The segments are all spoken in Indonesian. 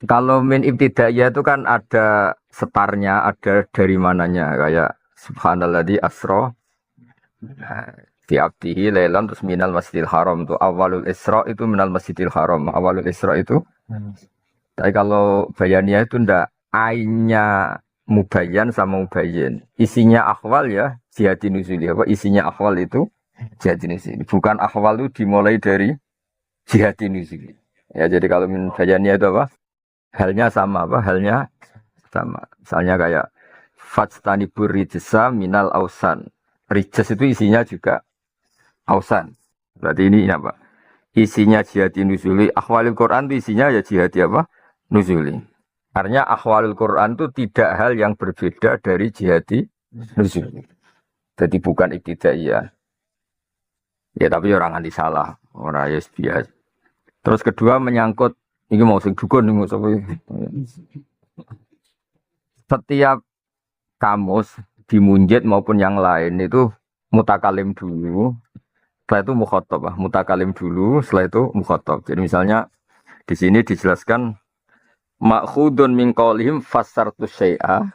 Kalau min ibtidaiyah itu kan ada setarnya, ada dari mananya kayak subhanalladzi asra fi abdihi lailan terus minal masjidil haram tuh awalul isra itu minal masjidil haram. Awalul isra itu. Tapi kalau bayannya itu ndak ainnya mubayyan sama mubayyin. Isinya akhwal ya jihati nuzuli. Apa isinya akhwal itu jihati nuzuli. Bukan akhwal itu dimulai dari jihati nuzuli. Ya jadi kalau min bayannya itu apa? Halnya sama apa? Halnya sama. Misalnya kayak fajtanibur rijsa minal ausan. Rijes itu isinya juga ausan. Berarti ini apa? Isinya jihati nuzuli. Akhwalil Quran itu isinya ya jihati apa? Nuzuli. Artinya akhwalul Quran itu tidak hal yang berbeda dari jihadi nuzuli. Jadi bukan ibtidaiyah. Ya tapi orang anti salah. Orang ya biasa. Terus kedua menyangkut ini mau sing dukun ini mau sapa. Setiap kamus di munjid maupun yang lain itu mutakalim dulu. Setelah itu mukhatab, mutakalim dulu, setelah itu mukhatab. Jadi misalnya di sini dijelaskan makhudun min qaulihim fassartu syai'a.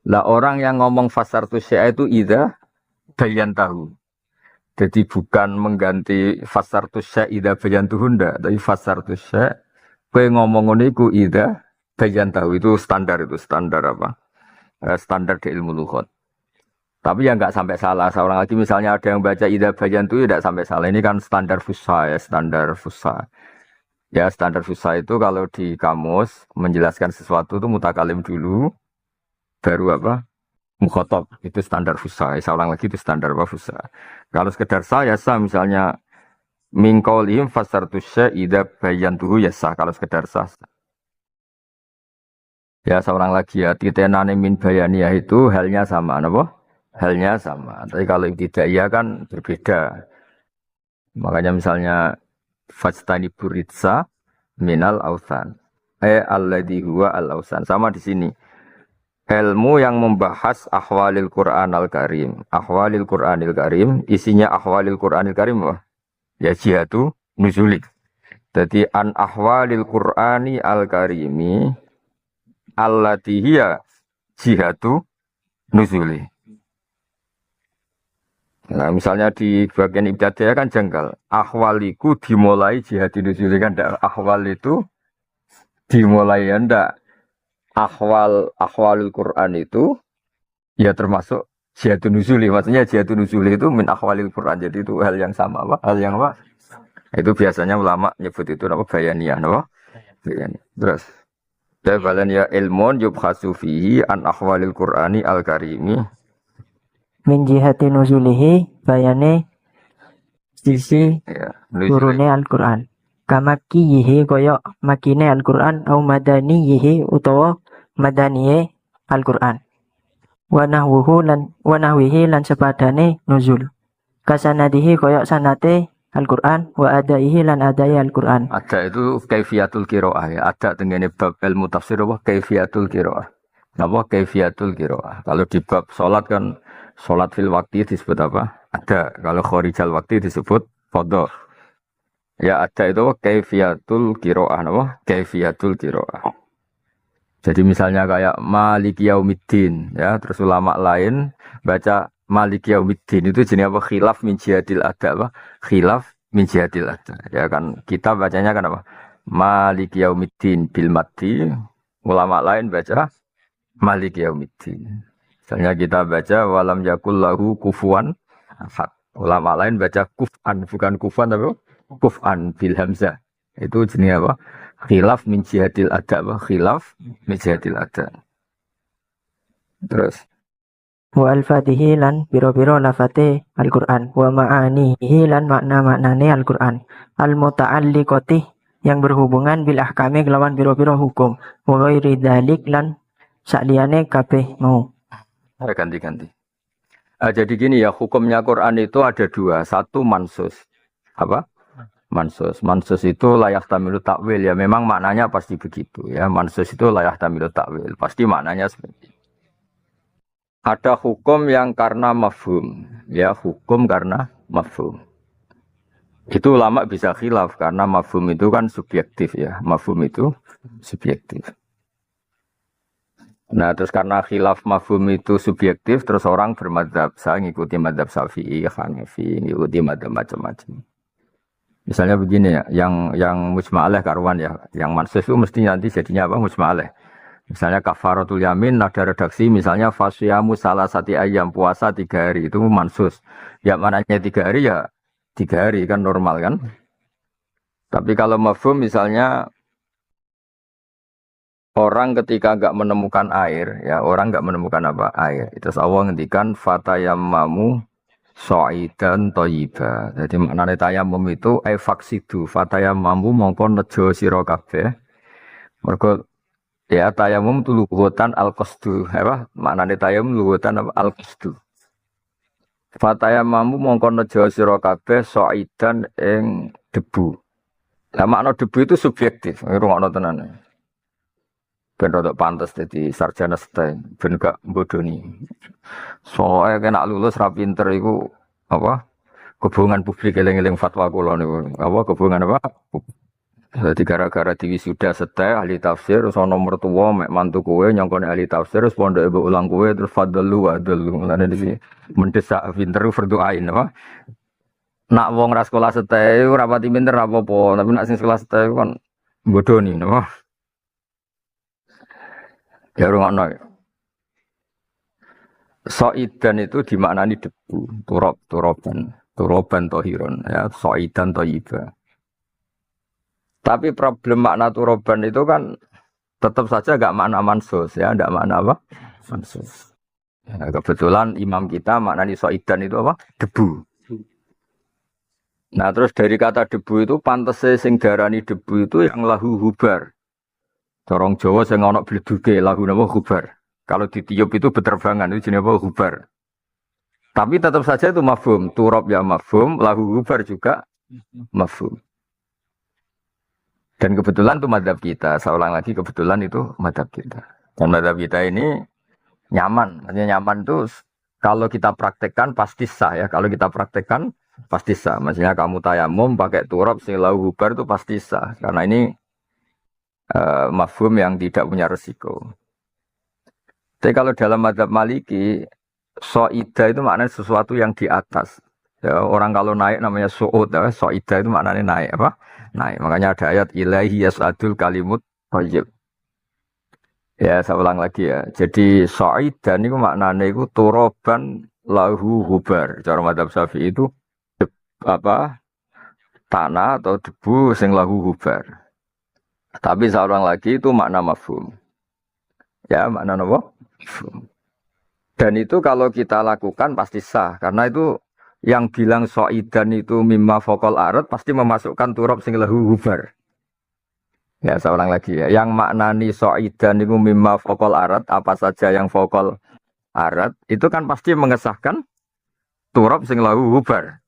Lah orang yang ngomong fassartu syai'a itu idza bayantahu. Jadi bukan mengganti fassartu syai'a idza bayantuhu ndak, tapi fassartu syai'a kowe ngomong ngene iku idza bayantahu itu standar apa? Standar di ilmu lughat. Tapi ya nggak sampai salah. Seorang lagi misalnya ada yang baca idza bayantu ya tidak sampai salah. Ini kan standar fusha ya, standar fusha. Ya, standar fusha itu kalau di kamus menjelaskan sesuatu itu mutakalim dulu, baru apa? Mukhatab. Itu standar fusha. Seorang lagi itu standar apa fusha. Kalau sekedar saya sah misalnya min qaulihim fasartu syai' idza bayantuhu ya sah kalau sekedar sah. Ya, seorang lagi ya titenane min bayaniyah itu halnya sama apa? Halnya sama. Tapi kalau ibtidaiyah kan berbeda. Makanya misalnya fajtanibur ritsa minal ausan. Alladzi huwa al ausan. Sama di sini. Ilmu yang membahas ahwalil Qur'an al-Karim. Ahwalil Qur'anil Karim. Isinya ahwalil Qur'anil Karim. Wah. Ya jihatu nuzuli. Jadi an ahwalil Qur'ani al-Karimi. Allati hiya jihatu nuzuli. Nah, misalnya di bagian ibtidaiyah kan janggal. Ahwaliku dimulai jihadi nuzuli kan enggak. Ahwal itu dimulai ya enggak. Ahwalul Quran itu ya termasuk jihadun nuzuli. Maksudnya jihadun nuzuli itu min ahwalil Quran. Jadi itu hal yang sama apa? Hal yang apa? Itu biasanya ulama nyebut itu apa? Bayaniyah, apa? Bayaniyah. Terus dabalan ya ilmun yubhasu fihi an ahwalil Qur'ani al-karimi min jihati nuzulihi bayane sisi ya, turune Al-Qur'an. Kamaki yihi koyo makine Al-Qur'an au madani yihi utawa madaniye Al-Qur'an. Wa nahwihi lan sepadane nuzul. Kasanadihi koyo sanate Al-Qur'an wa adaihi lan adai Al-Qur'an. Ada itu kaifiyatul qiraah ya. Ada tengene bab ilmu tafsir apa kaifiyatul qiraah. Apa kaifiyatul qiraah. Kalau di bab salat kan salat fil waqti disebut apa? Ada. Kalau kharijal waqti disebut fardhu. Ya ada itu kaifiyatul qiraah apa? Kaifiyatul qiraah. Jadi misalnya kayak Maliki Yaumiddin ya, terus ulama lain baca Maliki Yaumiddin itu jenis apa? Khilaf min jihadil ada apa? Khilaf min jihadil ada. Ya kan kita bacanya kan apa? Maliki Yaumiddin bil maddi. Ulama lain baca Maliki Yaumiddin. Misalnya kita baca walam yakul lahu kufuwan ahad. Ulama lain baca kuf'an bukan kufan tapi kuf'an bil hamzah. Itu jenis apa? Khilaf min jihadil ada apa? Khilaf min jihadil ada. Terus Wa al-fatihi lan biro-biro lafate Al-Qur'an wa ma'anihi lan makna-maknane Al-Qur'an al-muta'alliqati yang berhubungan bil ahkami kelawan biro-biro hukum wa ghairi dzalik lan sakliyane kabeh mau. Ganti-ganti. Jadi gini ya, hukumnya Quran itu ada dua. Satu mansus. Apa? Mansus. Mansus itu layak tamilu takwil ya. Memang maknanya pasti begitu ya. Mansus itu layak tamilu takwil. Pasti maknanya seperti itu. Ada hukum yang karena mafhum. Ya, hukum karena mafhum. Itu ulama bisa khilaf karena mafhum itu kan subjektif ya. Mafhum itu subjektif. Nah, terus karena khilaf mafhum itu subjektif, terus orang bermadzhab, saya ngikuti madzhab Syafi'i, Hanafi, ngikuti madzhab macam-macam. Misalnya begini ya, yang mujma'aleh karuan ya, yang mansus itu mesti nanti jadinya apa mujma'aleh. Misalnya kafaratul yamin ada redaksi misalnya fasyamu salah satu ayam puasa 3 hari itu mansus. Ya mananya 3 hari ya 3 hari kan normal kan. Tapi kalau mafhum misalnya orang ketika enggak menemukan air ya orang enggak menemukan apa air. Itu Allah ngendikan fatayammamu So'idan toyiba. Jadi maknanya tayamum itu faksidu. Fatayammamu mongko nejo sira kabeh. Mergo ya tayamum itu lughatan al-qasdu. Apa? Maknanya tayamum lughatan al-qasdu. Fatayammamu mongko nejo sira kabeh so'idan ing debu. Lah makna debu itu subjektif. Ngrungokno tenan. Ben rodok pantes dadi sarjana STEM, ben gak bodoni. Soalnya kena lulus ra pinter iku apa? Kebohongan publik eling-eling fatwa kula niku. Apa kebohongan apa? Jadi gara-gara diwisuda STEM ahli tafsir terus ana mertua mek mantu kowe nyongkone ahli tafsir terus pondok ibu ulang kowe terus fadlu wadlu. Mulane iki mendesak pinter berdoain apa? Nak wong ra sekolah STEM ora pati pinter apa-apa, tapi nak sing sekolah STEM kan bodoni napa? Ya rungokno. So'idan itu dimaknani debu, turoban tohiron, ya so'idan toyiba. Tapi problem makna turoban itu kan tetap saja gak makna mansus, ya, gak makna apa? Mansus. Ya, kebetulan imam kita maknani so'idan itu apa? Debu. Nah terus dari kata debu itu pantese sing darani debu itu yang lahu hubar. Corong Jawa sing ana bleduke lagu napa hubar. Kalau ditiup itu beterbangan itu jenis apa hubar. Tapi tetap saja itu mafhum, turab ya mafhum, lagu hubar juga mafhum. Dan kebetulan itu madhab kita. Saya ulang lagi kebetulan itu madhab kita. Dan madhab kita ini nyaman. Maksudnya nyaman itu kalau kita praktekkan pasti sah ya. Kalau kita praktekkan pasti sah. Maksudnya kamu tayamum pakai turab sing lagu hubar itu pasti sah. Karena ini mafhum yang tidak punya resiko. Tapi kalau dalam mazhab Maliki, so'ida itu maknanya sesuatu yang di atas. Ya, orang kalau naik namanya su'ud, ya, so'ida itu maknanya naik apa? Naik. Makanya ada ayat ilahi yas'adul kalimut thayyib. Ya, saya ulang lagi ya. Jadi so'ida itu maknanya itu turoban lahu hubar. Cara mazhab Syafi'i itu apa? Tanah atau debu sing lahu hubar. Tapi seorang lagi itu makna mafhum. Ya, makna apa? Mafhum. Dan itu kalau kita lakukan pasti sah. Karena itu yang bilang so'idan itu mimma fokol arat pasti memasukkan turab sing lahu hubar. Ya, seorang lagi ya. Yang maknani so'idan itu mimma fokol arat, apa saja yang fokol arat, itu kan pasti mengesahkan turab sing lahu hubar.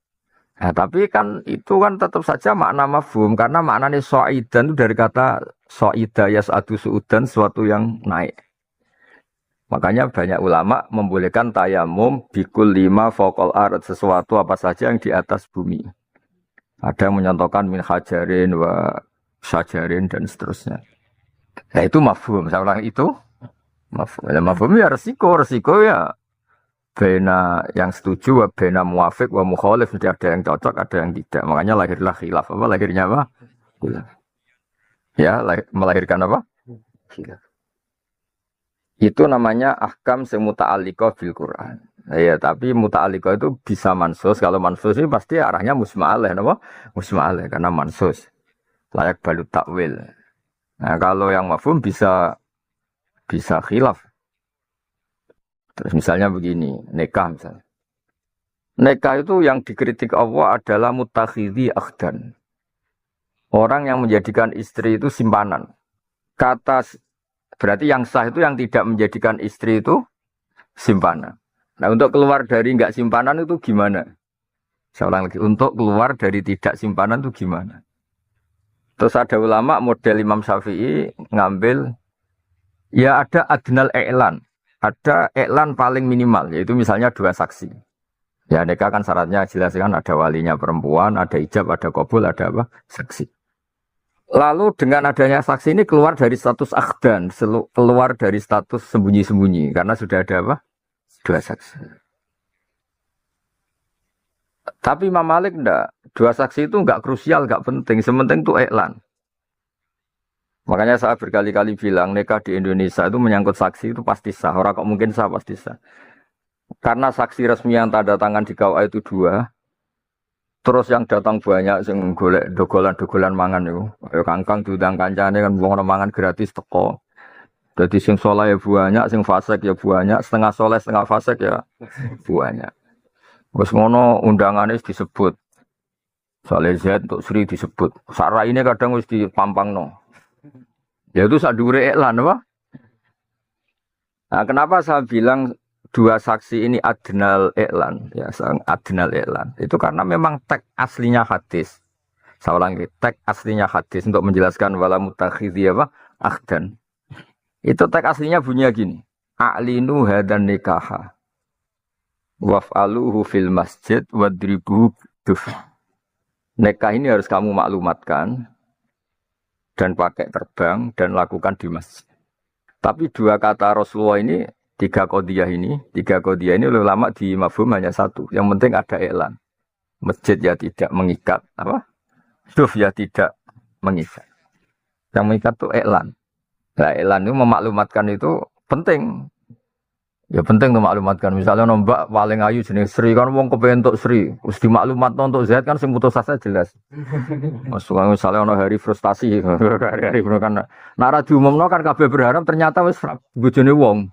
Nah, tapi kan itu kan tetap saja makna mafhum karena maknanya so'idan itu dari kata so'ida yas'adu su'udan sesuatu yang naik. Makanya banyak ulama membolehkan tayamum bikul 5 fokol ard sesuatu apa saja yang di atas bumi. Ada yang menyontohkan min hajarin wa syajarin dan seterusnya. Nah itu mafhum. Saya ulang itu mafhum. Ya, mafhum ya resiko ya. Bena yang setuju wa bena muwafiq wa mukhalif, mesti ada yang cocok, ada yang tidak. Makanya lahirlah khilaf. Apa lahirnya apa? Khilaf. Ya, melahirkan apa? Khilaf. Itu namanya ahkam sing muta'alliqah bil Quran. Ya, tapi muta'alliqah itu bisa mansus. Kalau mansus itu pasti arahnya musma'aleh, apa? Musma'aleh karena mansus. Layak balut takwil. Nah, kalau yang mafhum bisa khilaf. Terus misalnya begini, nikah misalnya. Nikah itu yang dikritik Allah adalah mutakhidhi akhdan. Orang yang menjadikan istri itu simpanan. Kata berarti yang sah itu yang tidak menjadikan istri itu simpanan. Nah untuk keluar dari enggak simpanan itu gimana? Saya ulang lagi, untuk keluar dari tidak simpanan itu gimana? Terus ada ulama model Imam Syafi'i ngambil, ya ada adnal i'lan. Ada iklan paling minimal, yaitu misalnya 2 saksi. Ya nikah kan syaratnya jelas kan ada walinya perempuan, ada ijab, ada qabul, ada apa? Saksi. Lalu dengan adanya saksi ini keluar dari status akhdan, keluar dari status sembunyi-sembunyi karena sudah ada apa? Dua saksi. Tapi Imam Malik enggak, dua saksi itu enggak krusial, enggak penting, sementing itu iklan. Makanya saya berkali-kali bilang nikah di Indonesia itu menyangkut saksi itu pasti sah, orang kok mungkin sah pasti sah. Karena saksi resmi yang tanda tangan di KUA itu dua, terus yang datang banyak sing golek dogolan-dogolan mangan itu. Ayo kangkang diundang kancane kan wong mangan gratis teko. Jadi sing saleh ya banyak, sing fasik ya banyak, setengah saleh setengah fasik ya banyak. Wes ngono undangane disebut. Saleh Z untuk Sri disebut. Sak ini kadang wis dipampangno. Ya itu sak dhuwure iklan apa? Nah, kenapa saya bilang dua saksi ini adnal iklan, ya adnal iklan. Itu karena memang teks aslinya hadis. Saya ulangi, teks aslinya hadis untuk menjelaskan wala mutakhidhi apa? Akhdan. Itu teks aslinya bunyinya gini. A'linu hadan nikaha. Waf'aluhu fil masjid wadribuhu duf. Nikah ini harus kamu maklumatkan dan pakai terbang dan lakukan di masjid. Tapi dua kata Rasulullah ini, tiga qadiyah ini ulama di mafhum hanya satu. Yang penting ada iklan. Masjid ya tidak mengikat, apa? Duf ya tidak mengikat. Yang mengikat itu iklan. Nah, iklan itu memaklumatkan itu penting. Ya penting tuh maklumatkan. Misalnya nombak paling ayu jenis Sri kan wong kepengen untuk Sri, terus dimaklumat untuk Z kan sing putus asa jelas. Masuk misalnya ono hari frustasi, hari kan nara diumumno kan kabeh berharap ternyata wis bojone wong.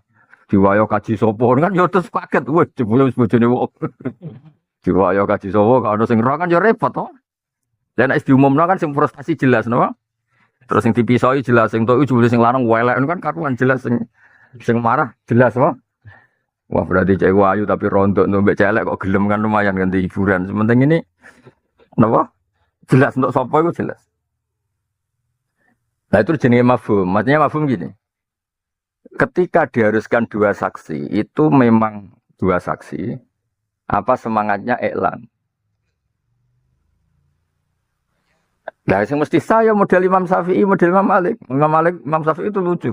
Diwayo kaji sapa kan ya terus kaget, wah jebule wis bojone wong. Diwayo kaji sapa kan ono sing ora kan ya repot to. Lah nek diumumno kan sing frustasi jelas napa? Terus sing dipisoi jelas sing tok jebule sing lanang welek kan karuan jelas sing marah jelas apa? Wah berarti cewek ayu tapi rontok mbek celek kok gelem kan lumayan ganti hiburan. Sementing ini napa? Jelas untuk sapa itu jelas. Nah itu jenenge mafhum. Maksudnya mafhum gini. Ketika diharuskan dua saksi, itu memang dua saksi. Apa semangatnya iklan. Nah, yang mesti saya model Imam Syafi'i, model Imam Malik. Imam Syafi'i itu lucu.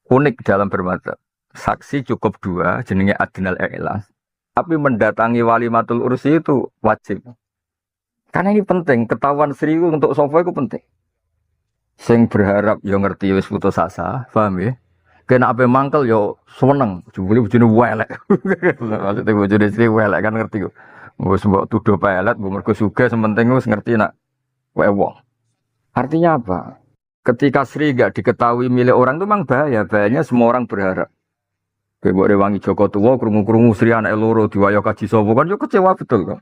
Unik dalam bermadzhab. Saksi cukup dua, jenenge adnal i'lan. Tapi mendatangi walimatul ursi itu wajib. Karena ini penting, ketahuan Sri untuk sofa itu penting. Sing berharap yo ngerti wis putus asa, paham ya? Kena ape mangkel yo seneng, jebule bojone welek. Maksudnya bojone Sri welek kan ngerti kok. Wis mbok tuduh pelet, mbok mergo sugih sementing wis ngerti nak wewong. Artinya apa? Ketika Sri gak diketahui milik orang itu memang bahaya. Bahayanya semua orang berharap. Kayak rewangi Joko tua, krungu-krungu Sri anak loro diwayo kaji sopo kan yo kecewa betul kok.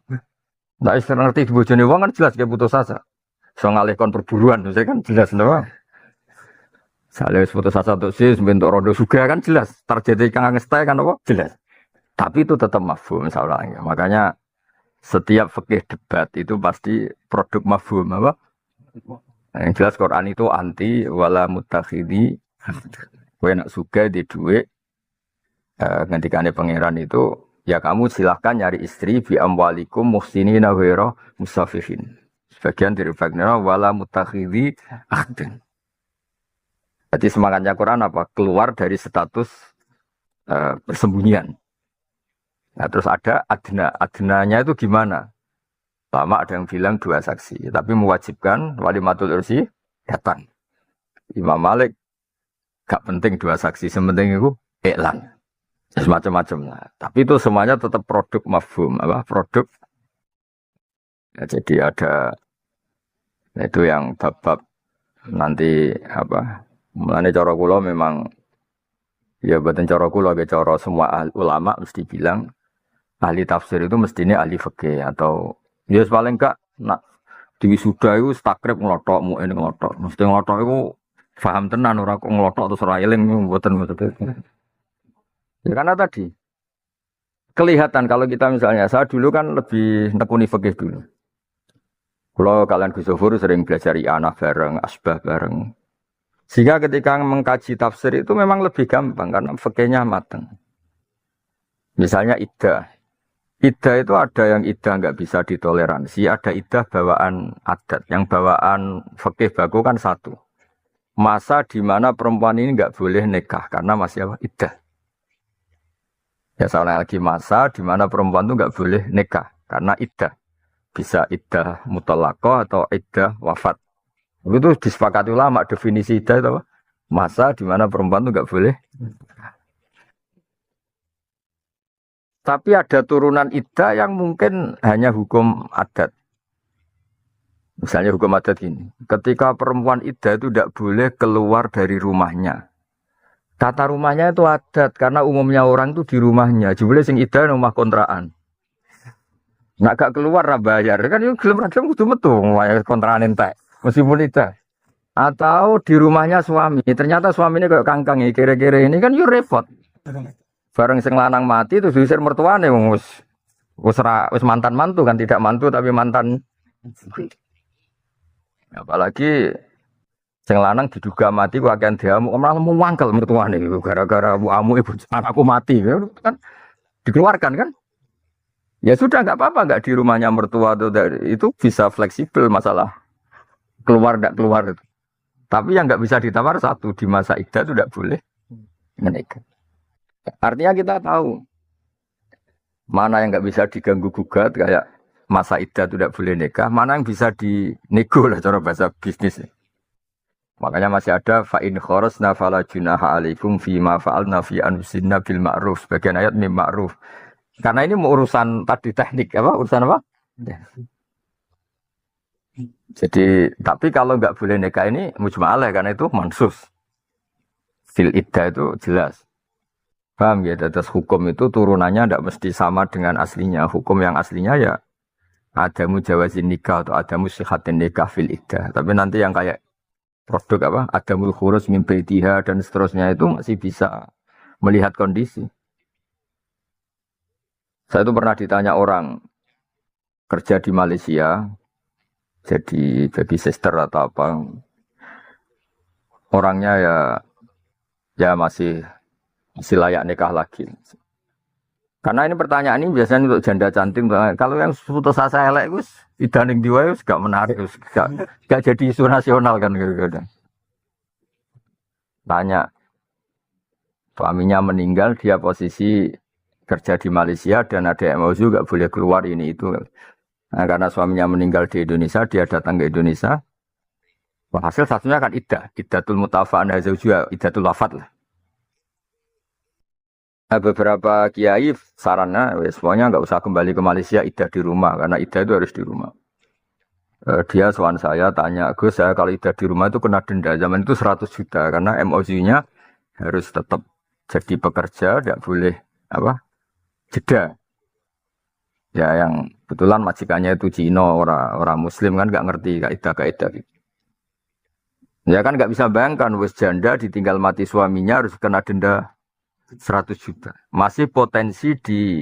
Nah, istilah ngerti bojone wong kan jelas kayak putus asa. So ngalihkan perburuan, saya kan jelas napa. Sale putus asa untuk sis bentuk rondo juga kan jelas. Terjadi kang ngestay kan apa? Jelas. Tapi itu tetap mafhum misalnya. Makanya setiap fikih debat itu pasti produk mafhum apa? Yang jelas Quran itu anti wala mutakhidhi. Kowe nak suka di duit ngendikane pangeran itu ya kamu silahkan nyari istri bi amwalikum muhsinina ghaira musafihin. Sebagian dari fakna wala mutakhidhi akhdin. Jadi semangatnya Quran apa? Keluar dari status persembunyian. Nah terus ada adna. Adnanya itu gimana? Lama ada yang bilang dua saksi. Tapi mewajibkan walimatul ursi datang. Imam Malik gak penting dua saksi. Sementing itu iklan. Semacam-macam lah. Tapi itu semuanya tetap produk mafhum. Apa? Produk. Ya, jadi ada. Itu yang bab-bab nanti apa? Mulane cara kula memang ya boten cara kula ge cara semua ulama mesti bilang ahli tafsir itu mestinya ahli fikih atau ya paling enggak nak diwisuda iku takrib nglothok mukene nglothok. Mesti nglothok iku paham tenan ora kok nglothok terus ora eling mboten maksudnya. Ya karena tadi kelihatan kalau kita misalnya saya dulu kan lebih tekuni fikih dulu. Kalau kalian Gus Zofur sering belajar i'anah bareng, asbah bareng. Sehingga ketika mengkaji tafsir itu memang lebih gampang karena fikihnya matang. Misalnya iddah. Iddah itu ada yang iddah nggak bisa ditoleransi, ada iddah bawaan adat. Yang bawaan fikih baku kan satu. Masa di mana perempuan ini nggak boleh nikah karena masih apa? Iddah. Ya soalnya lagi masa di mana perempuan itu nggak boleh nikah karena iddah. Bisa iddah muthalaqah atau iddah wafat. Itu disepakati ulama definisi iddah itu apa? Masa di mana perempuan itu nggak boleh. Tapi ada turunan iddah yang mungkin hanya hukum adat. Misalnya hukum adat ini. Ketika perempuan iddah itu tidak boleh keluar dari rumahnya. Kata rumahnya itu adat. Karena umumnya orang itu di rumahnya. Jumlah sing iddah rumah kontrakan. Nak gak keluar lah bayar. Kan itu gelem ragam kudu metu. Kontrakan entek. Meskipun iddah. Atau di rumahnya suami. Ternyata suaminya kayak kangkang. Kira-kira ini kan yuk repot. Bareng sing lanang mati terus diusir mertuane wis mantan mantu kan, tidak mantu tapi mantan. Apalagi sing lanang diduga mati ku akan diamuk malah mau mangkel mertuane gara-gara amu ibu anakku mati kan dikeluarkan kan. Ya sudah nggak apa-apa nggak di rumahnya mertua itu bisa fleksibel masalah keluar tidak keluar itu. Tapi yang nggak bisa ditawar satu di masa iddah itu tidak boleh menikah. Artinya kita tahu mana yang nggak bisa diganggu gugat kayak masa iddah tidak boleh nikah, mana yang bisa dinego lah cara bahasa bisnis. Makanya masih ada fa in kharasna fala junaha alaikum fi ma fa'alna fi anfusinna bil ma'ruf. Sebagian ayat mim ma'ruf. Karena ini mau urusan tadi teknik apa? Urusan apa? Jadi tapi kalau nggak boleh nikah ini mujma'alah karena itu mansus. Fil iddah itu jelas. Paham ya, atas hukum itu turunannya tidak mesti sama dengan aslinya. Hukum yang aslinya ya adamu jawazin nikah atau adamu sihatin nikah fil iddah. Tapi nanti yang kayak produk apa, adamul khurus min baitiha dan seterusnya itu masih bisa melihat kondisi. Saya itu pernah ditanya orang kerja di Malaysia, jadi baby sister atau apa. Orangnya ya masih layak nikah lagi. Karena ini pertanyaan ini biasanya untuk janda cantik. Kalau yang putus asa elek itu idaning diwa itu gak menarik, gak jadi isu nasional kan gitu. Tanya, suaminya meninggal, dia posisi kerja di Malaysia dan ada MOU gak boleh keluar ini itu. Nah, karena suaminya meninggal di Indonesia, dia datang ke Indonesia. Hasil satunya kan iddatul mutafa'an juga, iddatul wafat lah. Nah, beberapa kiai sarannya, semuanya nggak usah kembali ke Malaysia, iddah di rumah karena iddah itu harus di rumah. Dia soal saya tanya, Gus, saya kalau iddah di rumah itu kena denda zaman itu 100 juta karena MOU-nya harus tetap jadi pekerja, tidak boleh apa jeda. Ya yang kebetulan majikannya itu Cina, orang Muslim kan nggak ngerti kaidah gitu. Ya kan nggak bisa bayangkan, wis janda ditinggal mati suaminya harus kena denda 100 juta. Masih potensi di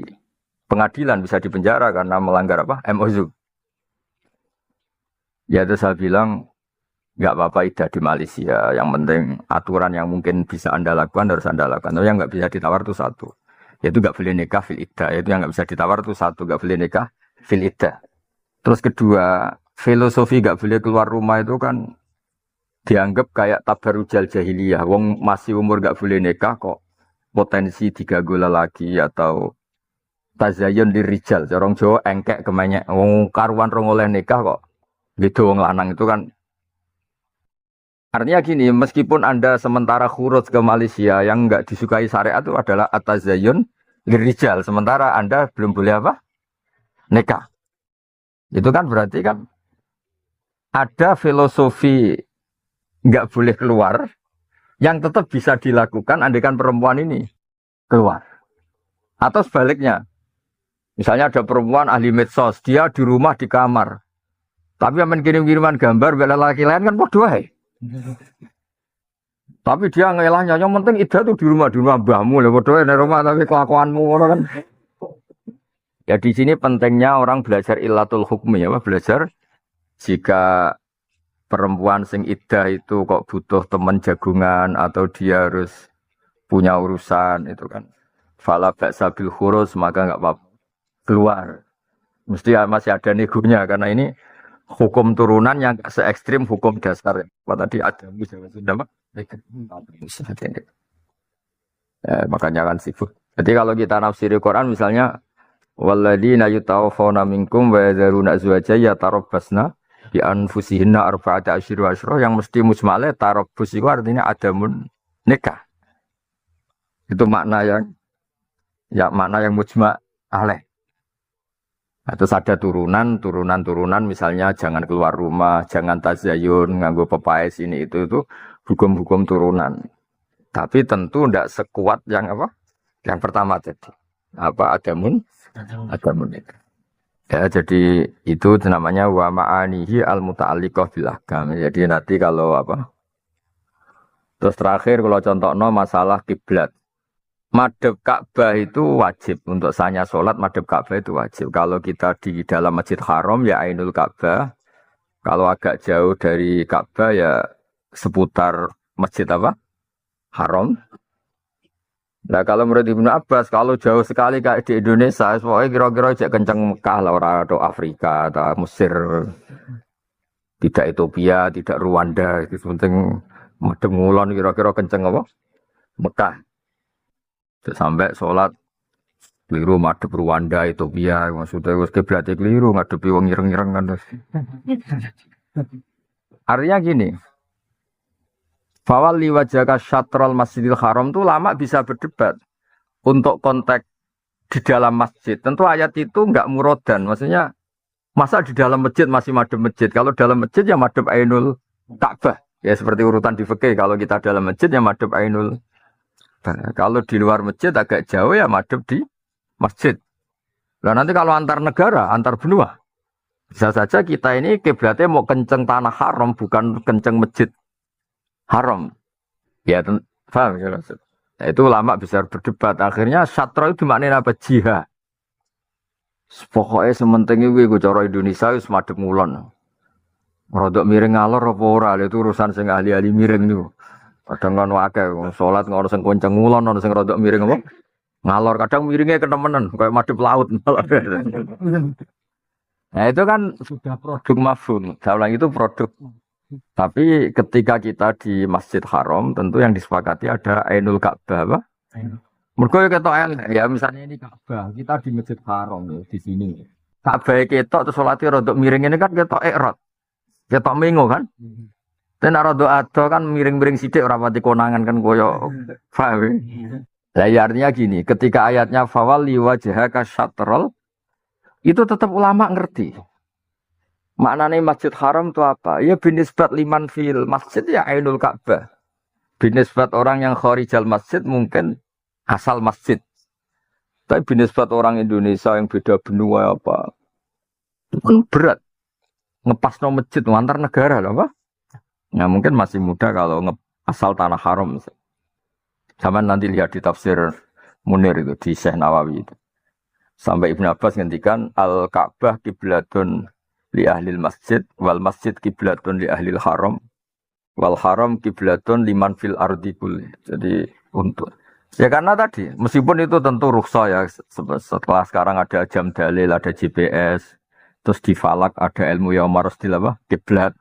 pengadilan bisa dipenjara karena melanggar apa? MOU. Ya itu saya bilang nggak apa-apa iddah di Malaysia. Yang penting aturan yang mungkin bisa Anda lakukan harus Anda lakukan. Tapi yang nggak bisa ditawar itu satu. Yaitu nggak boleh nikah fil iddah. Itu yang nggak bisa ditawar itu satu. Nggak boleh nikah fil iddah. Terus kedua, filosofi nggak boleh keluar rumah itu kan dianggap kayak tabarujal jahiliyah. Wong masih umur nggak boleh nikah kok. Potensi diganggu lelaki atau tazayyun lirijal. Orang Jawa engkek kemenyek. Wong karuan rong oleh nikah kok. Gitu wong lanang itu kan. Artinya gini, meskipun Anda sementara khuruz ke Malaysia yang enggak disukai syariat itu adalah atazayyun lirijal. Sementara Anda belum boleh apa? Nikah. Itu kan berarti kan ada filosofi enggak boleh keluar yang tetap bisa dilakukan andaikan perempuan ini keluar. Atau sebaliknya. Misalnya ada perempuan ahli medsos, dia di rumah di kamar. Tapi yang kirim-kiriman gambar bela laki lain kan bodoh ae. Tapi dia ngelahnya yang penting iddah tuh di rumah mbahmu lho bodoh ae rumah tapi kelakuanmu ngono kan. Ya di sini pentingnya orang belajar illatul hukmi ya, belajar jika perempuan sing iddah itu kok butuh teman jagungan atau dia harus punya urusan itu kan. Fala ba'sa bil khurus maka enggak apa-apa. keluar. Mesti masih ada negonya karena ini hukum turunan yang nggak se ekstrim hukum dasar. Apa tadi ada Jawa Sunda Pak? Makanya kan sibuk. Jadi kalau kita nafsiri Quran misalnya walladzina yutawaffawna minkum wa yadharuna azwaja yatarabbasna bi anfusihinna arba'ata asyhur wa asyra yang mesti mujmale tarabbus itu artinya adamun nikah. Itu makna yang mujma' alaih. Nah, terus ada turunan misalnya jangan keluar rumah, jangan tazayyun, nganggo pepaes ini itu hukum-hukum turunan. Tapi tentu tidak sekuat yang apa? Yang pertama tadi. Apa adamun nikah. Ya, jadi itu namanya wa ma'anihi al-muta'alliqah bil ahkam. Jadi nanti kalau apa? Terus terakhir kalau contohnya masalah kiblat. Madhab Ka'bah itu wajib untuk sanya sholat. Madhab Ka'bah itu wajib. Kalau kita di dalam Masjid Haram ya Ainul Ka'bah. Kalau agak jauh dari Ka'bah ya seputar Masjid apa? Haram. Nah kalau menurut Ibnu Abbas kalau jauh sekali kayak di Indonesia, pokoknya kira-kira cek kenceng Mekah lah orang atau Afrika atau Mesir, tidak Ethiopia, tidak Rwanda. Itu penting madhab ngulon kira-kira kenceng apa? Mekah. Sampai sholat keliru madhep Rwanda Ethiopia maksudnya wis kiblate keliru ngadepi wong ireng-ireng kan. Artinya gini. Fawalli wajhaka syatrul Masjidil Haram itu lama bisa berdebat untuk konteks di dalam masjid. Tentu ayat itu enggak murodan, maksudnya masa di dalam masjid masih madhep masjid. Kalau dalam masjid ya madhep Ainul Ka'bah. Ya seperti urutan di fikih kalau kita dalam masjid ya madhep Ainul. Kalau di luar masjid agak jauh ya madhep di masjid. Nah nanti kalau antar negara, antar benua, bisa saja kita ini kiblatnya mau kenceng tanah haram, bukan kenceng masjid haram. Ya, paham ya maksud. Nah, itu lama bisa berdebat. Akhirnya syatra itu dimaknain apa? Jihad. Pokoknya sementing itu cara Indonesia itu madhep ngulon. Rodok miring ngalor apa ora, itu urusan sing ahli-ahli miring itu. Kadang kan wae salat ngono sing konceng ngulon ono sing rodok miring apa? Ngalor kadang miringnya ketemenan kayak madhep laut. Nah, itu kan sudah produk mafhum. Saya ulang itu produk. Tapi ketika kita di Masjid Haram tentu yang disepakati ada Ainul Ka'bah apa? Mergo ketok ya misalnya ini Ka'bah, kita di Masjid Haram ya di sini. Ka'bah ketok terus salate rodok miring ini kan ketok ikrot. Ketok mengo kan? Dan rada ado kan miring-miring sithik ora pati konangan kan koyo paham. Lah ya artinya gini, ketika ayatnya fawalli wajhaka syatrul itu tetap ulama ngerti. Maknanya Masjid Haram itu apa? Ya binisbat liman fil masjid ya Ainul Ka'bah. Binisbat orang yang kharijal masjid mungkin asal masjid. Tapi binisbat orang Indonesia yang beda benua apa? Itu kan berat. Ngepasno masjid antar negara apa? Nah mungkin masih muda kalau asal tanah haram. Zaman nanti lihat di tafsir Munir itu di Syekh Nawawi itu. Sampai Ibnu Abbas ngendikan al-Ka'bah kiblatun li ahlil masjid wal masjid kiblatun li ahlil haram wal haram kiblatun liman fil ardi kulli. Jadi untuk ya karena tadi meskipun itu tentu rukhsah ya setelah sekarang ada jam dalil, ada GPS, terus di falak ada ilmu yaumar rasdil apa? Kiblat.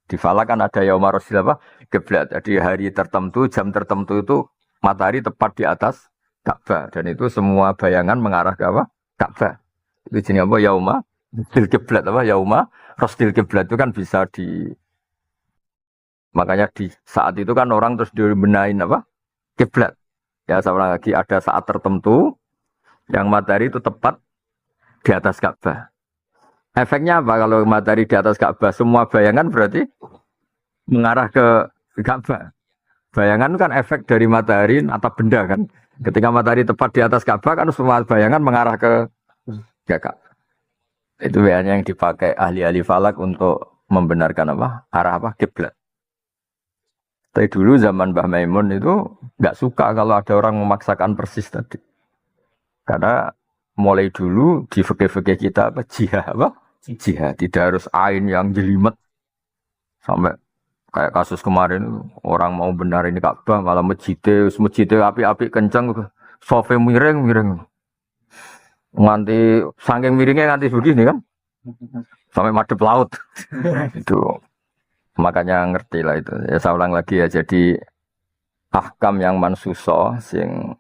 Di falak kan ada yaumar rasdil apa? Kiblat. Jadi hari tertentu, jam tertentu itu matahari tepat di atas Ka'bah dan itu semua bayangan mengarah ke apa? Ka'bah. Itu jenis apa? Yauma rasdil kiblat apa? Yauma rasdil kiblat itu kan bisa makanya di saat itu kan orang terus dibenahin apa? Kiblat. Ya sama lagi ada saat tertentu yang matahari itu tepat di atas Ka'bah. Efeknya apa kalau matahari di atas Ka'bah? Semua bayangan berarti mengarah ke Ka'bah. Bayangan kan efek dari matahari atau benda kan. Ketika matahari tepat di atas Ka'bah kan semua bayangan mengarah ke Ka'bah. Itu biasanya yang dipakai ahli-ahli falak untuk membenarkan apa? Arah apa? Kiblat. Tapi dulu zaman Mbah Maimun itu nggak suka kalau ada orang memaksakan persis tadi. Karena mulai dulu di fikih-fikih kita apa? Jihad apa? Jihad. Tidak harus ain yang jelimet. Sampai kayak kasus kemarin orang mau benar ini Ka'bah malah masjidnya api-api kencang, sofe miring. Nganti saking miringnya nganti begini kan. Sampai madep laut. Itu. Makanya ngerti lah itu. Ya saya ulang lagi ya. Jadi ahkam yang mansuso sing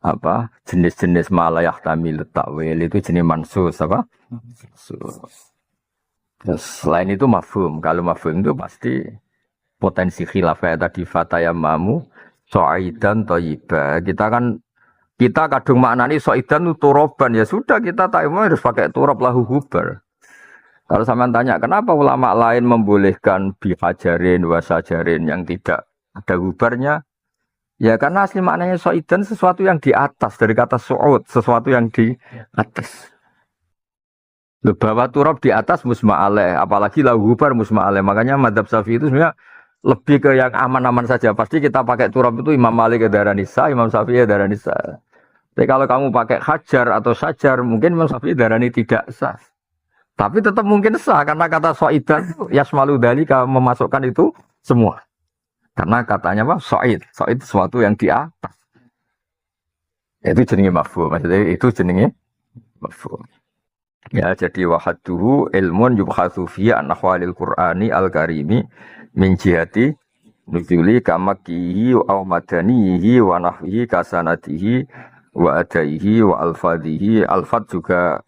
apa jenis-jenis malayah tamil takwil itu jenis mansus apa? Mansus. Terus selain itu mafhum. Kalau mafhum itu pasti potensi khilafah tadi fatayamamu so'idan thayyibah. Kita kadung maknani so'idan itu turoban ya sudah kita tayammum harus pakai turab lahu hubar. Kalau sampean tanya kenapa ulama lain membolehkan bihajarin wasajarin yang tidak ada hubarnya? Ya karena asli maknanya so'idan sesuatu yang di atas dari kata su'ud, sesuatu yang di atas. Bahwa turab di atas musma'aleh, apalagi lahu hubar musma'aleh. Makanya madzhab Syafi'i itu sebenarnya lebih ke yang aman-aman saja. Pasti kita pakai turab itu Imam Malik darani sah, Imam Syafi'i darani sah. Tapi kalau kamu pakai hajar atau sajar, mungkin Imam Syafi'i darani tidak sah. Tapi tetap mungkin sah karena kata so'idan yasmalu dzalika memasukkan itu semua. Karena katanya apa? So'id sesuatu yang di atas. Itu jenenge mafhum. Maksudnya itu jenenge mafhum. Ya, jadi wahaduhu ilmun yubhatsu fi an ahwalil Qur'ani al-karimi min jihati nuzuli kamakihi wa madanihi wa nahwihi kasanatihi wa adaihi wa alfadhihi. Alfad juga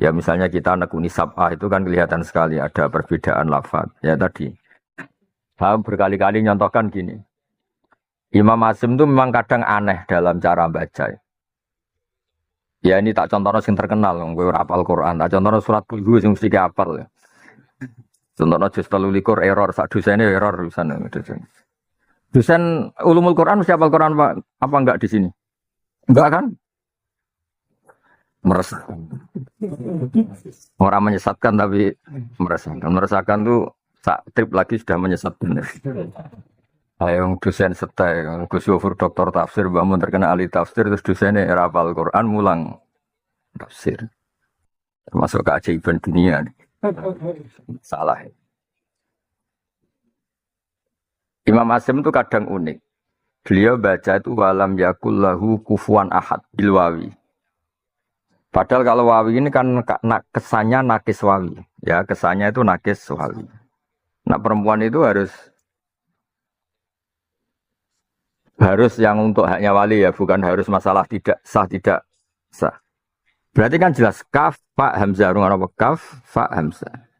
ya misalnya kita nekuni sab'ah itu kan kelihatan sekali ada perbedaan lafaz. Ya tadi saya berkali-kali nyontohkan gini. Imam Hasyim itu memang kadang aneh dalam cara baca. Ya ini tak contohnya yang terkenal, gue rapal Quran. Tak contohnya surat Qul yang mesti hafal ya. Contohnya juz 13 error, sak dosennya error dosen. Dosen ulumul Quran mesti hafal Quran apa enggak di sini? Enggak kan? Meresahkan. Orang menyesatkan tapi meresahkan. Meresahkan tuh sak trip lagi sudah menyesatkan. Yang dosen setai, Gus Yofur doktor tafsir, bangun terkena ahli tafsir, terus dosennya hafal Quran mulang tafsir, termasuk keajaiban dunia. Salah. Imam Hasyim itu kadang unik. Beliau baca itu walam yakul lahu kufuwan ahad bilwawi. Padahal kalau wawi ini kan kesannya nakis wawi, ya kesannya itu nakis wawi. Nah perempuan itu harus yang untuk haknya wali ya, bukan harus masalah tidak sah. Berarti kan jelas kaf fa hamzah rung apa kaf fa hamzah.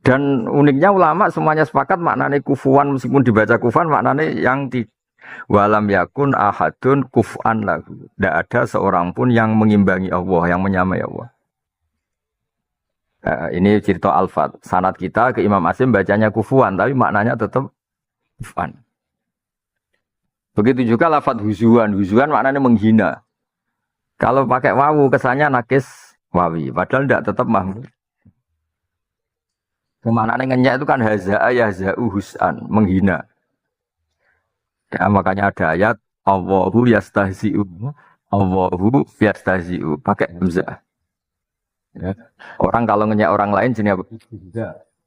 Dan uniknya ulama semuanya sepakat maknanya kufuan meskipun dibaca kufan maknanya yang di walam yakun ahadun kufan lahu. Tidak ada seorang pun yang mengimbangi Allah, yang menyamai Allah. Ini cerita Al-Fat. Sanad kita ke Imam Hasyim bacanya kufuan tapi maknanya tetap kufan. Begitu juga lafadz huzuan. Huzuan maknanya menghina. Kalau pakai wawu kesannya nakis wawi. Padahal tidak tetap mahmud. Maknanya ngenyak itu kan haza'a yahza'u hus'an. Menghina. Ya, makanya ada ayat Allahu yastahzi'u. Allahu yastahzi'u. Pakai hamzah. Ya. Orang kalau ngenyak orang lain jenis apa?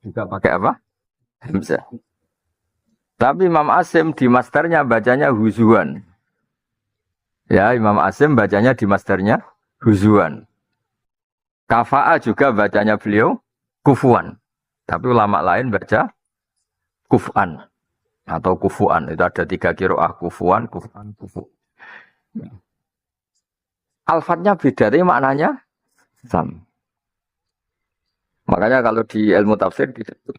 Juga pakai apa? Hamzah. Tapi Imam Hasyim di masternya bacanya huzuan. Ya, Imam Hasyim bacanya di masternya huzuan. Kafa'a juga bacanya beliau kufuan. Tapi ulama lain baca kuf'an atau kufuan. Itu ada 3 qiraah kufuan, kuf'an, kufu. Alfatnya beda, tapi maknanya sama. Makanya kalau di ilmu tafsir disebut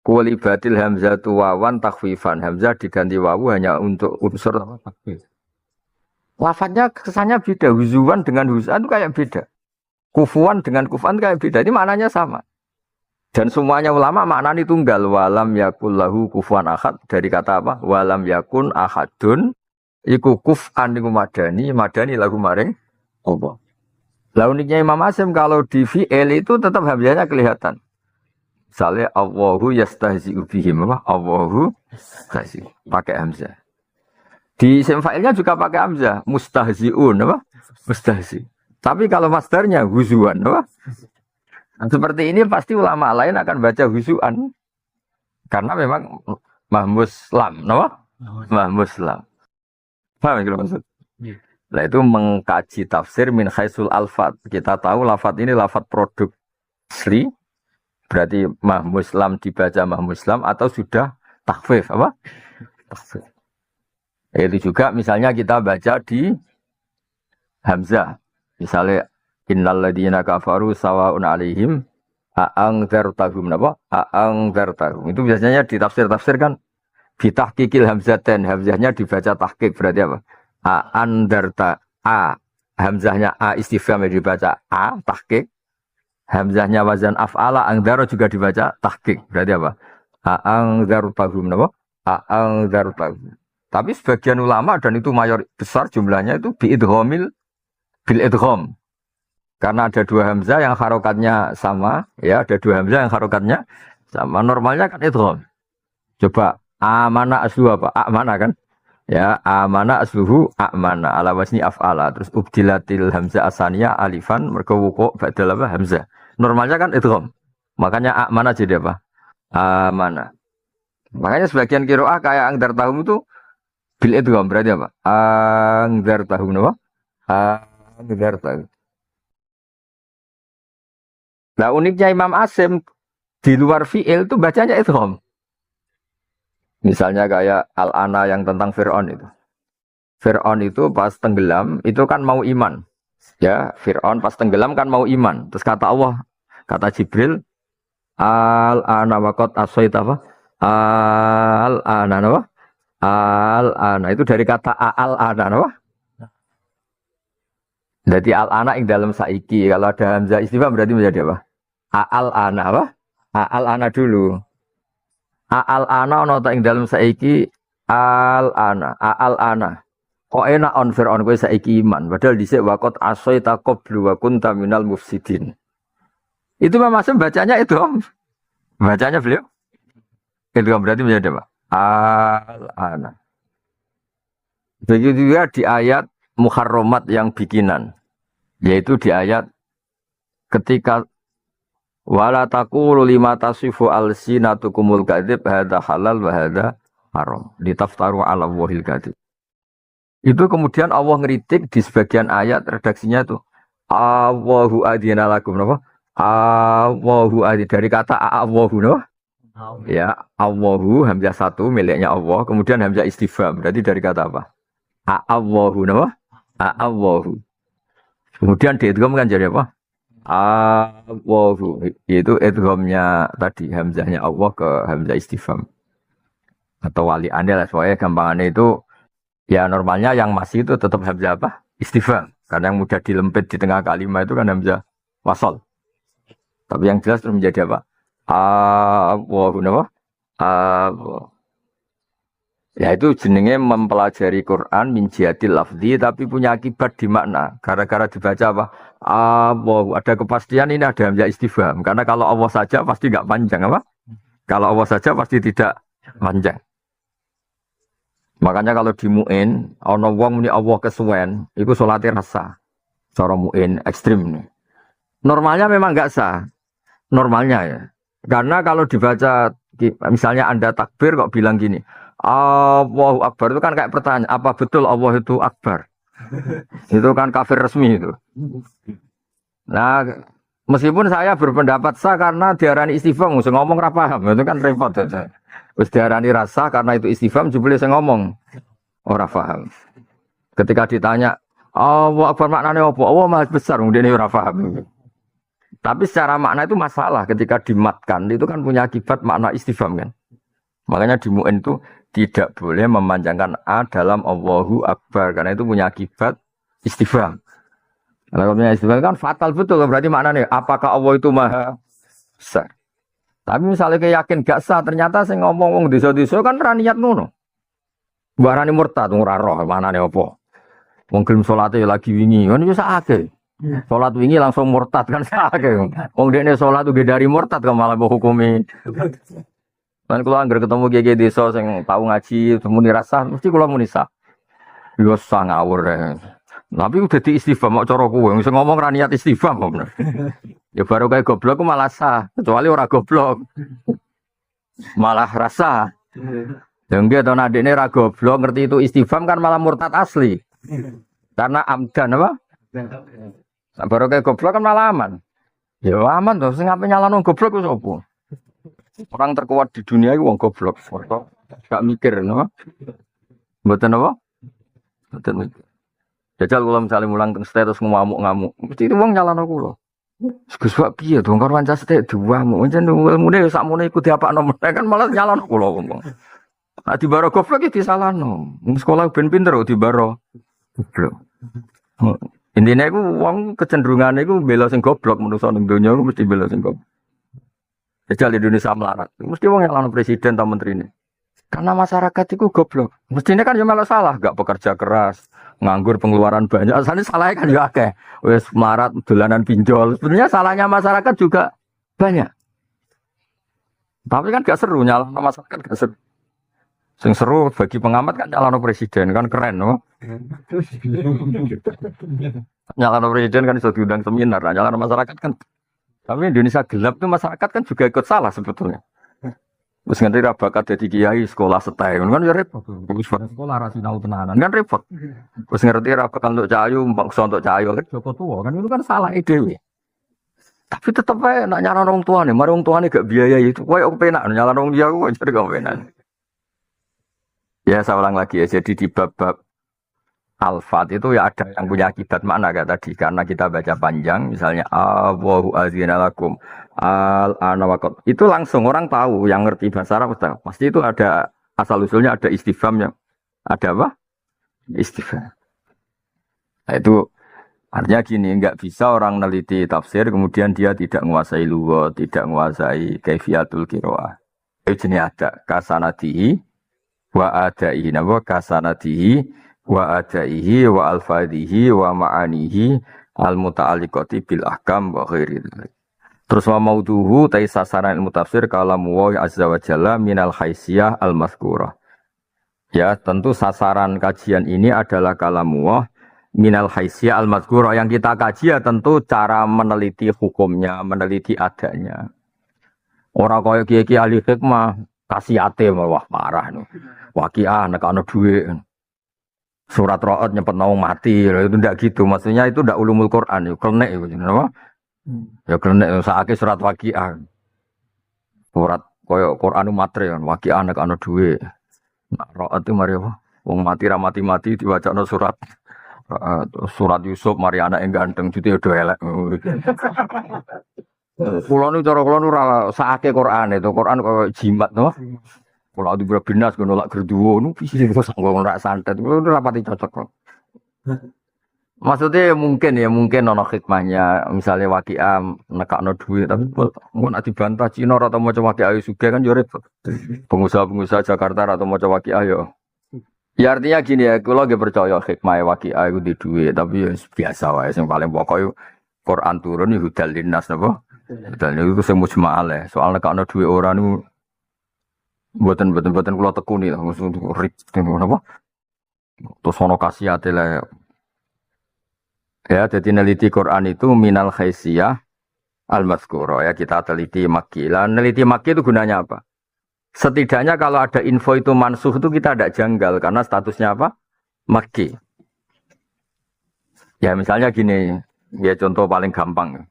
kulibatil hamzatu wawan takhfifan. Hamzah diganti wawu hanya untuk unsur takhfif. Lafadznya kesannya beda. Huzuan dengan huzan itu kayak beda. Kufuan dengan kufan kayak beda. Ini maknanya sama. Dan semuanya ulama maknanya tunggal. Walam yakul lahu kufuan ahad. Dari kata apa? Walam yakun ahadun. Iku kufan iku madani. Madani lagu maring Allah. Lah uniknya Imam Hasyim kalau di fi'il itu tetap hamzahnya kelihatan. Misalnya Allahu yastahzi'u bihim apa? Allahu yastahzi'u. Pakai hamzah. Di isim fa'ilnya juga pakai hamzah. Mustahzi'un apa? Mustahzi'. Tapi kalau masdarnya huzuan apa? Nah, seperti ini pasti ulama lain akan baca huzuan. Karena memang mahmus lam, apa? Mahmus lam. Paham ya maksud? Lah itu mengkaji tafsir min khaisul alfat. Kita tahu lafat ini lafat produk asli, berarti mah muslam dibaca mah muslam atau sudah takhfif apa? Takhfif. Itu juga misalnya kita baca di hamzah. Misalnya innal ladzina kafaru sawaun alaihim a'angzartahum napa? A'angzartahum. Itu biasanya di tafsir-tafsir kan ditahqiqil hamzaten, hamzahnya dibaca tahqiq berarti apa? A'andarta a, hamzahnya a istifham dibaca a tahqiq. Hamzahnya wazan af'ala angdaro juga dibaca tahqiq. Berarti apa? A'angzartahum napa? A'angzartahum. Tapi sebagian ulama dan itu mayor besar jumlahnya itu biidghamil bil idgham. Karena ada dua hamzah yang harokatnya sama, ya ada dua hamzah yang harokatnya sama. Normalnya kan idgham. Coba amana aslu apa? Amana kan? Ya, amana asluhu amana ala wasni af'ala. Terus ubdilatil hamzah asaniyah alifan mergo wuqu' ba'dal apa hamzah. Normalnya kan idgham. Makanya amana jadi apa? Amana. Makanya sebagian qiraah kayak angdar tahum itu bil idgham berarti apa? Angdar tahum apa? Angdar tahum. Nah uniknya Imam Asim di luar fi'il itu bacanya idgham. Misalnya kayak Al-Ana yang tentang Fir'aun itu. Fir'aun itu pas tenggelam itu kan mau iman. Ya, Fir'aun pas tenggelam kan mau iman. Terus kata Allah, kata Jibril, Al-Ana waqad asaita apa? Al-Ana apa? Al-Ana itu dari kata Al-Ana apa? Jadi Al-Ana yang dalam saiki. Kalau ada hamzah istifham berarti menjadi apa? Al-Ana apa? Al-Ana dulu. Al-Ana ono tak ing dalam saiki Al-Ana. Al-Ana. Kok enak on Fir'aun kowe saiki iman. Padahal dhisik waqat asaita qablu wa kunta minal mufsidin. Itu Mas bacanya itu. Bacanya beliau. Itu berarti menjadi apa? Al-Ana. Begitu juga di ayat muharramat yang bikinan. Yaitu di ayat ketika wala taqulu lima tasifu alsinatukumul kadzib hadza halal wa hadza haram litaftaru ala wahil kadzib. Itu kemudian Allah ngeritik di sebagian ayat redaksinya itu Allahu adzina lakum napa? Allahu adzina dari kata Allahu napa? Ya, Allahu hamzah satu miliknya Allah, kemudian hamzah istifham. Berarti dari kata apa? Allahu napa? Allahu. Kemudian diidgham kan jadi apa? Allahu. Itu idghamnya tadi hamzahnya Allah ke hamzah istifham. Atau wali anda lah soalnya gampangannya itu ya normalnya yang masih itu tetap hamzah apa? Istifham. Karena yang mudah dilempit di tengah kalimat itu kan hamzah wasal. Tapi yang jelas terus menjadi apa? Allahu napa? Allah. Ya itu jenenge mempelajari Quran min jihatil lafzi tapi punya akibat di makna. Gara-gara dibaca apa? Allah, ada kepastian ini ada hamzah istifham. Karena kalau Allah saja pasti enggak panjang apa? Kalau Allah saja pasti tidak panjang. Makanya kalau di mu'in, ana wong muni Allah kesuwen, itu salate rasa. Cara mu'in ekstrim nih. Normalnya memang enggak sah. Normalnya ya. Karena kalau dibaca misalnya Anda takbir kok bilang gini, Allahu Akbar itu kan kayak pertanyaan, apa betul Allah itu Akbar? Itu kan kafir resmi itu. Nah, meskipun saya berpendapat sah karena diarani istifham, saya ngomong ra paham, itu kan repot aja. Wis diarani rasa karena itu istifham, jebule saya ngomong ora paham. Ketika ditanya, Allahu Akbar maknanya apa? Allah Maha Besar, ngene ora paham. Tapi secara makna itu masalah ketika dimatkan, itu kan punya akibat makna istifham kan. Makanya di mu'in itu tidak boleh memanjangkan A dalam Allahu Akbar. Karena itu punya akibat istifham. Kalau punya istifham kan fatal betul. Berarti maknanya apakah Allah itu maha besar. Tapi misalnya yakin gak sah. Ternyata saya ngomong desa-desa kan raniat ngono. Barani murtad. Ngurah roh maknanya apa. Wong gelem salate lagi wingi. Kan itu sakake. Salat wingi langsung murtad kan sakake. Wong dekne salat uga dari murtad kok malah hukumi. Kan kalau anggar ketemu kiai desa sing tau ngaji muni rasa mesti kula muni sah. Yo sah ngawur. Tapi udah di istifham kok cara kowe sing ngomong ra niat istifham kok bener. Ya baru kayak goblok ku malah sah, kecuali ora goblok. Malah rasa. Ya nggih to adekne ra goblok ngerti itu istifham kan malah murtad asli. Karena amdan apa? Baru kayak goblok kan malah aman. Ya aman tuh, sing ngapain nyalano goblok wis opo? Orang terkuat di dunia itu wong goblok. Mergo gak mikir no. Mboten apa? Mboten mikir. Jajal kula misalnya mulang teng status ngamuk-ngamuk, mesti itu wong nyalano kula. Gus wae piye to karo kanca sithik diwamu. Pancen ilmune sakmene iku diapakno meneh kan malah nyalano kula wong. Nah dibaro goblok iki disalahno. Sekolah ben pinter kok dibaro goblok. Intine iku wong kecenderungane iku bela sing goblok menungso ning donya iku mesti bela sing goblok. Jajal Indonesia melarat. Mesti wong nyalano presiden ta menterine. Karena masyarakat itu goblok. Mestinya kan ya malah salah, gak bekerja keras, nganggur pengeluaran banyak. Asalnya salahnya kan ya akeh. Wes melarat, dolanan pinjol. Sebenarnya salahnya masyarakat juga banyak. Tapi kan gak seru nyalahno masyarakat gak seru. Sing seru bagi pengamat kan nyalahno presiden kan keren, no? Nyalahno presiden kan iso diundang seminar, nyalahno masyarakat kan. Tapi Indonesia gelap tuh masyarakat kan juga ikut salah sebetulnya. Wis ngerti ra bakat dadi kiai sekolah setai kan ya repot. Wis sekolah rasional tenanan kan repot. Wis ngerti ra bakal untuk cahayu, mbaksa untuk cahayu kan Joko tua kan itu kan salah dhewe. Tapi tetep ae nak nyaran orang tuane, mari wong tuane gak biaya itu. Koyo penak nyalan wong dia kok jadi gak penak. Ya saya ulang lagi ya, jadi di bab-bab Al-Fat itu ya ada yang punya akibat makna kayak tadi karena kita baca panjang misalnya Allahu azina lakum al-ana waqad itu langsung orang tahu yang ngerti bahasa Arab pasti itu ada asal usulnya ada istifhamnya ada apa istifham nah, itu artinya gini nggak bisa orang neliti tafsir kemudian dia tidak menguasai lughat tidak menguasai kaifiyatul qiraah itu jenis ada kasanatihi wa adaihi napa kasanatihi wa adaihi wa alfadhihi wa ma'anihi al-muta'alliqati bil ahkam wa ghairi dzalik. Terus wa maudhuhu ta sasaran ilmu tafsir kalam wa azza wa jalla minal haisiyah al-mazkurah. Ya, tentu sasaran kajian ini adalah kalam wa minal haisiyah al-mazkurah yang kita kaji ya tentu cara meneliti hukumnya, meneliti adanya. Orang kaya kiai-kiai ahli hikmah kasihate wah parah no. Waqiah nek ana dhuwit. Surat Ra'ad nyempet naung mati, itu ndak gitu. Maksudnya itu ndak ulumul Quran, ya klenek itu, apa? Ya klenek saake surat Waqiah. Surat koyo Quran matre kan, Waqiah nek ana duwe. Nah, Ra'ad itu mari apa? Wong mati ra mati-mati diwacana surat surat Yusuf mari anak yang ganteng jute do elek. Kulo niku cara kulo ora saake Quran itu, Quran koyo jimat to. Kalau ada beberapa binas, kalau nolak gerduwo, nu pisih kok sanggup nolak santet, kalau udah rapati cocok kok. Maksudnya mungkin ono hikmahnya, misalnya Waqiah nekakno duit, tapi mau nak dibantah Cina atau mau coba Waqiah juga kan jorep. Pengusaha Jakarta atau mau coba Waqiah yo. Ya artinya gini ya, kalau gak percaya hikmah Waqiah itu di duit, tapi ya biasa wae, yang paling pokok Quran turun itu hudal linnas, napa? Hudal itu semua mujma'al soalnya nekakno duit orang itu Buatan kula tekuni lah, untuk rip, apa? Terus ono kasih lah. Ya, jadi neliti Quran itu minal haisiyah al-mazkuro ya kita teliti makki. Lah neliti makki itu gunanya apa? Setidaknya kalau ada info itu mansuh itu kita tidak janggal karena statusnya apa? Makki. Ya misalnya gini, ya contoh paling gampang.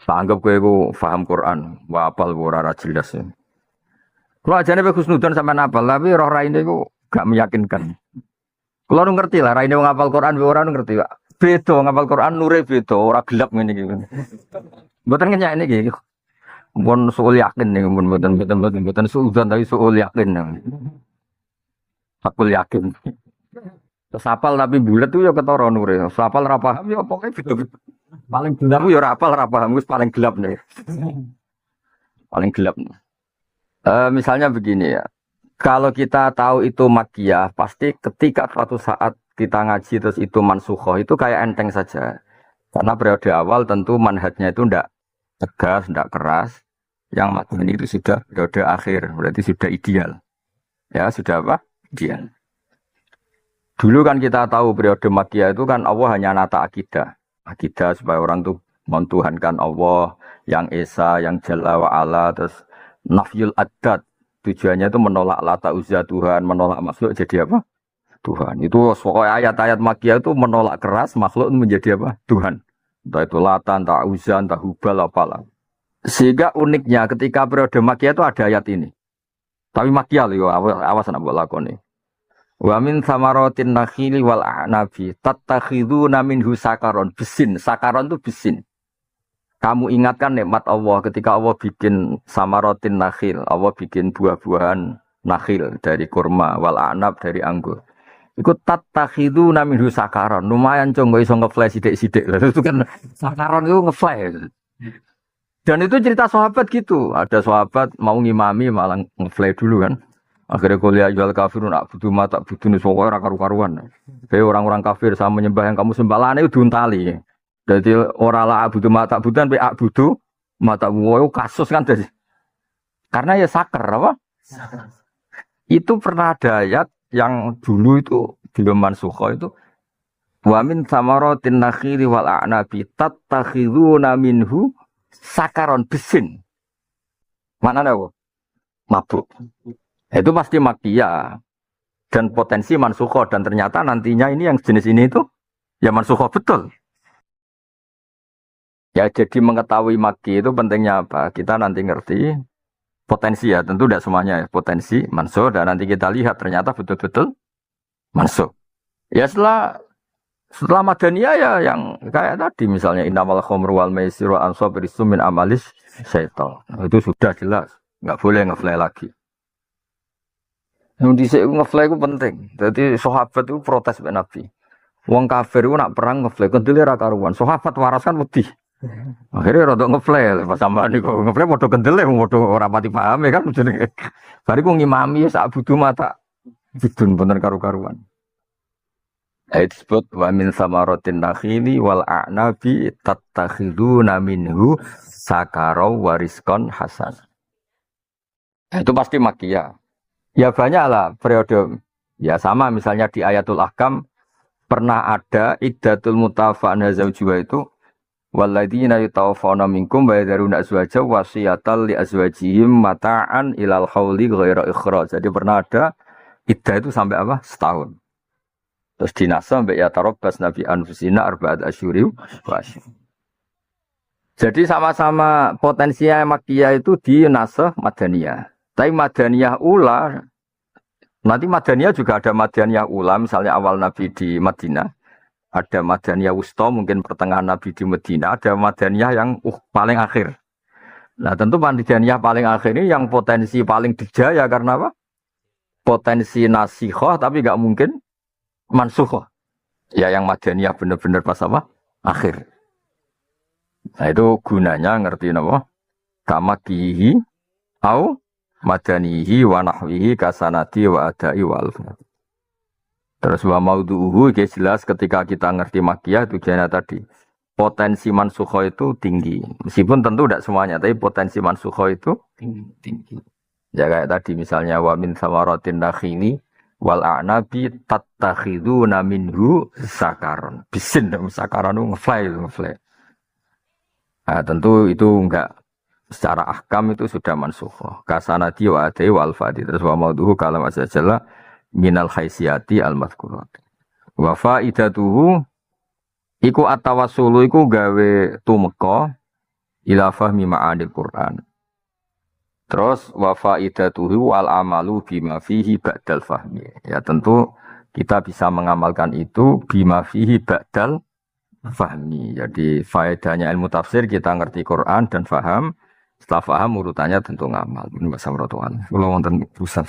Anggap gue paham Quran, wapal ora jelas ya. Kalau aja nih Husnudan sama napal, tapi roh raine itu gak meyakinkan. Kalau nu ngerti lah, raine ngapal Quran, orang ngerti pak. Beto ngapal Quran, nure beto, orang gelap ini gitu. Buatan kenyak ini gitu. Bukan soal yakin nih, bukan suudzon tapi soal yakin. Aku yakin. Terus apal tapi bulat tuh ya ketara nure. Apal rapaham ya pokoknya beto. Paling gelap ya rapal rapaham, paling gelap nih. Paling gelap nih. Misalnya begini ya, kalau kita tahu itu makkiyah, pasti ketika suatu saat kita ngaji terus itu mansukhoh itu kayak enteng saja. Karena periode awal tentu manhajnya itu ndak tegas, ndak keras. Yang makkiyah itu sudah periode akhir, berarti sudah ideal. Ya sudah apa? Ideal. Dulu kan kita tahu periode makkiyah itu kan Allah hanya nata akidah. Akidah supaya orang tuh mentuhankan Allah, yang Esa, yang Jalla wa'ala, terus nafyul adat tujuannya itu menolak lata uzza Tuhan, menolak makhluk jadi apa? Tuhan. Itu pokoknya ayat-ayat Makkiyah itu menolak keras makhluk menjadi apa? Tuhan. Entah itu Latan, entah Uzan, entah Hubal, apalah. Sehingga uniknya ketika periode Makkiyah itu ada ayat ini. Tapi Makkiyah loh, awas anak buat lakon nih. Wa min samaratin nakhili wal a'nabi tattakhiduna minhu sakaron. Besin, sakaron itu besin. Kamu ingatkan nikmat Allah ketika Allah bikin samaratin nakhil, Allah bikin buah-buahan nakhil dari kurma wal a'nab dari anggur. Iku tattakhiduna minhu sakaron. Lumayan cong kok iso ngeflash sithik-sithik. Itu kan sakaron itu ngeflash. Dan itu cerita sahabat gitu. Ada sahabat mau ngimami malah ngeflash dulu kan. Akhirnya kuliah jual kafirun butuh mata butuh nih pokoknya karu-karuan. Kayak orang-orang kafir sama menyembah yang kamu sembah lah itu diuntali. Jadi orang lah butuh mata butuhan be butuh mata wow kasus kan dari. Karena ya sakar apa? Itu pernah ada ayat yang dulu itu belum mansukha itu wa min samaratin nakhili wal a'nabi tattakhiduna minhu sakaron besin. Mana ada mabuk. Itu pasti Makkiyah dan potensi mansukha dan ternyata nantinya ini yang jenis ini itu ya mansukha betul. Ya jadi mengetahui Makki itu pentingnya apa? Kita nanti ngerti potensi ya, tentu tidak semuanya ya, potensi mansukh dan nanti kita lihat ternyata betul-betul mansukh. Ya setelah Madaniyah ya yang kayak tadi misalnya innamal khamru wal maisir wal ansab rizqun min amalis syaitan. Itu sudah jelas, nggak boleh ngefly lagi. Yang dhisik ngefly itu penting. Jadi sahabat itu protes mbek Nabi. Wong kafir itu nak perang ngefly kendele ra karuan. Sahabat waras kan wedi. Akhirnya rada ngefly pas sampean niku ngefly padha kendele padha ora pati paham ya kan jenenge. Bariku ngimami sak budu mata bidun bener karu-karuan. Ayat disebut wa min samaratin nakhili wal a'nabi tattakhiduna minhu sakaraw warizqan hasan. Itu pasti Makkiyah. Ya banyak lah periode. Ya sama misalnya di Ayatul Ahkam pernah ada iddatul mutafa'an zawjua itu walladzina yatawaffawna minkum wa yadharuna azwaja wasiyatan li azwajihim mata'an ilal hauli ghaira ikhraj. Jadi pernah ada iddah itu sampai apa? Setahun. Terus dinasah sampai ya tarabbas nabi anfusina arba'at asyuri wa asyur. Jadi sama-sama potensinya Makkiyah itu di nasah Madaniyah. Tapi Madaniyah ula nanti Madaniyah juga ada Madaniyah ula misalnya awal Nabi di Madinah. Ada Madaniyah wusta mungkin pertengahan Nabi di Madinah, ada Madaniyah yang paling akhir. Nah, tentu Madaniyah paling akhir ini yang potensi paling dijaya karena apa? Potensi nasikhah tapi enggak mungkin mansukhah. Ya yang Madaniyah benar-benar pas apa? Akhir. Nah, itu gunanya ngerti napa? Kamakihi au madanihi wa nahwihi kasanati wa adai wa alfati. Terus wa maudhu'uhu jelas ketika kita ngerti Makkiyah tujuannya tadi. Potensi mansukha itu tinggi. Meskipun tentu tidak semuanya, tapi potensi mansukha itu tinggi. Ya kayak tadi misalnya wa min samaratin nakhili wal a'nabi tattakhiduna minhu sakaron. Bisin sakaron ngefly. Nah, tentu itu enggak secara ahkam itu sudah mansukh. Kasanati wa adai wa alfati. Terus wa maudhu'uhu kalam azza minal haisiyati al-madhkurat. Wa faidatuhu iku at-tawassulu iku gawe tumeka ila fahmi ma'anil Qur'an. Terus wa faidatuhu wal amalu bima fihi ba'dal fahmi. Ya tentu kita bisa mengamalkan itu bima fihi ba'dal fahmi. Jadi faedahnya ilmu tafsir kita ngerti Quran dan faham. Setelah faham urutannya tentu ngamal. Ini bahasa Al-Qur'an. Kalau wonten urusan